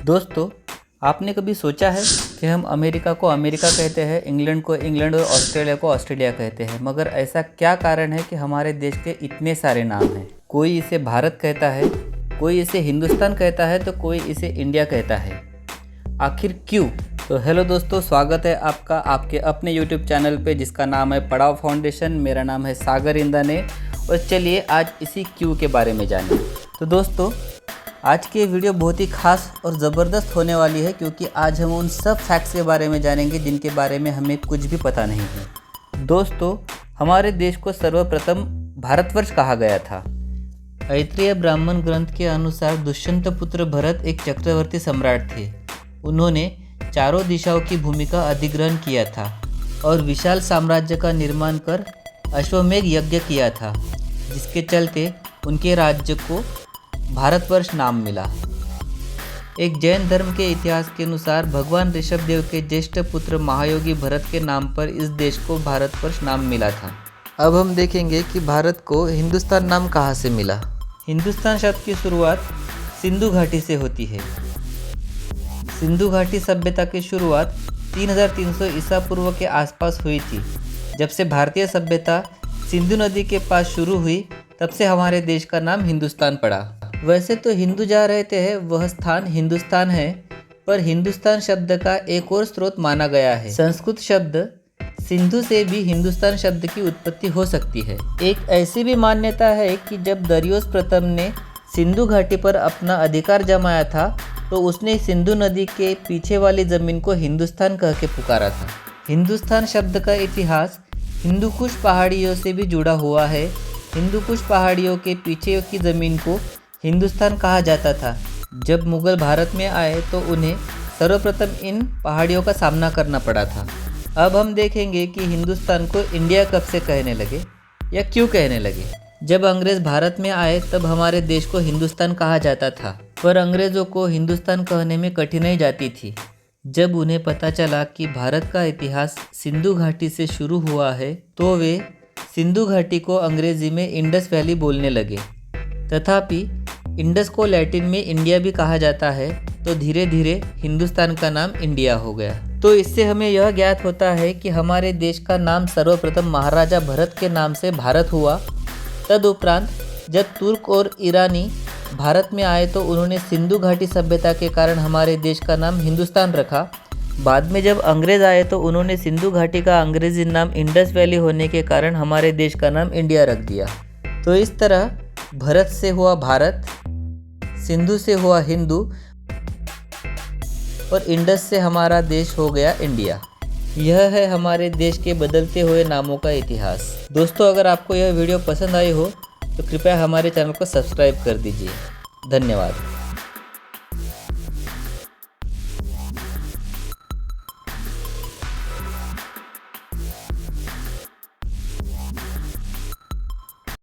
दोस्तों, आपने कभी सोचा है कि हम अमेरिका को अमेरिका कहते हैं, इंग्लैंड को इंग्लैंड और ऑस्ट्रेलिया को ऑस्ट्रेलिया कहते हैं, मगर ऐसा क्या कारण है कि हमारे देश के इतने सारे नाम हैं। कोई इसे भारत कहता है, कोई इसे हिंदुस्तान कहता है, तो कोई इसे इंडिया कहता है। आखिर क्यों? तो हेलो दोस्तों, स्वागत है आपका आपके अपने यूट्यूब चैनल पे जिसका नाम है पड़ाव फाउंडेशन। मेरा नाम है सागर इंदाने और चलिए आज इसी क्यों के बारे में जानें। तो दोस्तों, आज की ये वीडियो बहुत ही खास और ज़बरदस्त होने वाली है, क्योंकि आज हम उन सब फैक्ट्स के बारे में जानेंगे जिनके बारे में हमें कुछ भी पता नहीं है। दोस्तों, हमारे देश को सर्वप्रथम भारतवर्ष कहा गया था। ऐत्रेय ब्राह्मण ग्रंथ के अनुसार दुष्यंत पुत्र भरत एक चक्रवर्ती सम्राट थे। उन्होंने चारों दिशाओं की भूमिका अधिग्रहण किया था और विशाल साम्राज्य का निर्माण कर अश्वमेध यज्ञ किया था, जिसके चलते उनके राज्य को भारतवर्ष नाम मिला। एक जैन धर्म के इतिहास के अनुसार भगवान ऋषभदेव के ज्येष्ठ पुत्र महायोगी भरत के नाम पर इस देश को भारतवर्ष नाम मिला था। अब हम देखेंगे कि भारत को हिंदुस्तान नाम कहाँ से मिला। हिंदुस्तान शब्द की शुरुआत सिंधु घाटी से होती है। सिंधु घाटी सभ्यता की शुरुआत 3300 ईसा पूर्व के आसपास हुई थी। जब से भारतीय सभ्यता सिंधु नदी के पास शुरू हुई, तब से हमारे देश का नाम हिंदुस्तान पड़ा। वैसे तो हिंदू जहाँ रहते हैं वह स्थान हिंदुस्तान है, पर हिंदुस्तान शब्द का एक और स्रोत माना गया है। संस्कृत शब्द सिंधु से भी हिंदुस्तान शब्द की उत्पत्ति हो सकती है। एक ऐसी भी मान्यता है कि जब दरियोस प्रथम ने सिंधु घाटी पर अपना अधिकार जमाया था, तो उसने सिंधु नदी के पीछे वाली ज़मीन को हिंदुस्तान कह के पुकारा था। हिंदुस्तान शब्द का इतिहास हिंदू कुश पहाड़ियों से भी जुड़ा हुआ है। हिंदू कुश पहाड़ियों के पीछे की ज़मीन को हिंदुस्तान कहा जाता था। जब मुग़ल भारत में आए तो उन्हें सर्वप्रथम इन पहाड़ियों का सामना करना पड़ा था। अब हम देखेंगे कि हिंदुस्तान को इंडिया कब से कहने लगे या क्यों कहने लगे। जब अंग्रेज़ भारत में आए तब हमारे देश को हिंदुस्तान कहा जाता था, पर अंग्रेज़ों को हिंदुस्तान कहने में कठिनाई जाती थी। जब उन्हें पता चला कि भारत का इतिहास सिंधु घाटी से शुरू हुआ है, तो वे सिंधु घाटी को अंग्रेज़ी में इंडस वैली बोलने लगे। तथापि इंडस को लैटिन में इंडिया भी कहा जाता है, तो धीरे धीरे हिंदुस्तान का नाम इंडिया हो गया। तो इससे हमें यह ज्ञात होता है कि हमारे देश का नाम सर्वप्रथम महाराजा भरत के नाम से भारत हुआ। तदुपरांत जब तुर्क और ईरानी भारत में आए तो उन्होंने सिंधु घाटी सभ्यता के कारण हमारे देश का नाम हिंदुस्तान रखा। बाद में जब अंग्रेज़ आए तो उन्होंने सिंधु घाटी का अंग्रेज़ी नाम इंडस वैली होने के कारण हमारे देश का नाम इंडिया रख दिया। तो इस तरह भरत से हुआ भारत, सिंधु से हुआ हिंदू और इंडस से हमारा देश हो गया इंडिया। यह है हमारे देश के बदलते हुए नामों का इतिहास। दोस्तों, अगर आपको यह वीडियो पसंद आई हो तो कृपया हमारे चैनल को सब्सक्राइब कर दीजिए। धन्यवाद।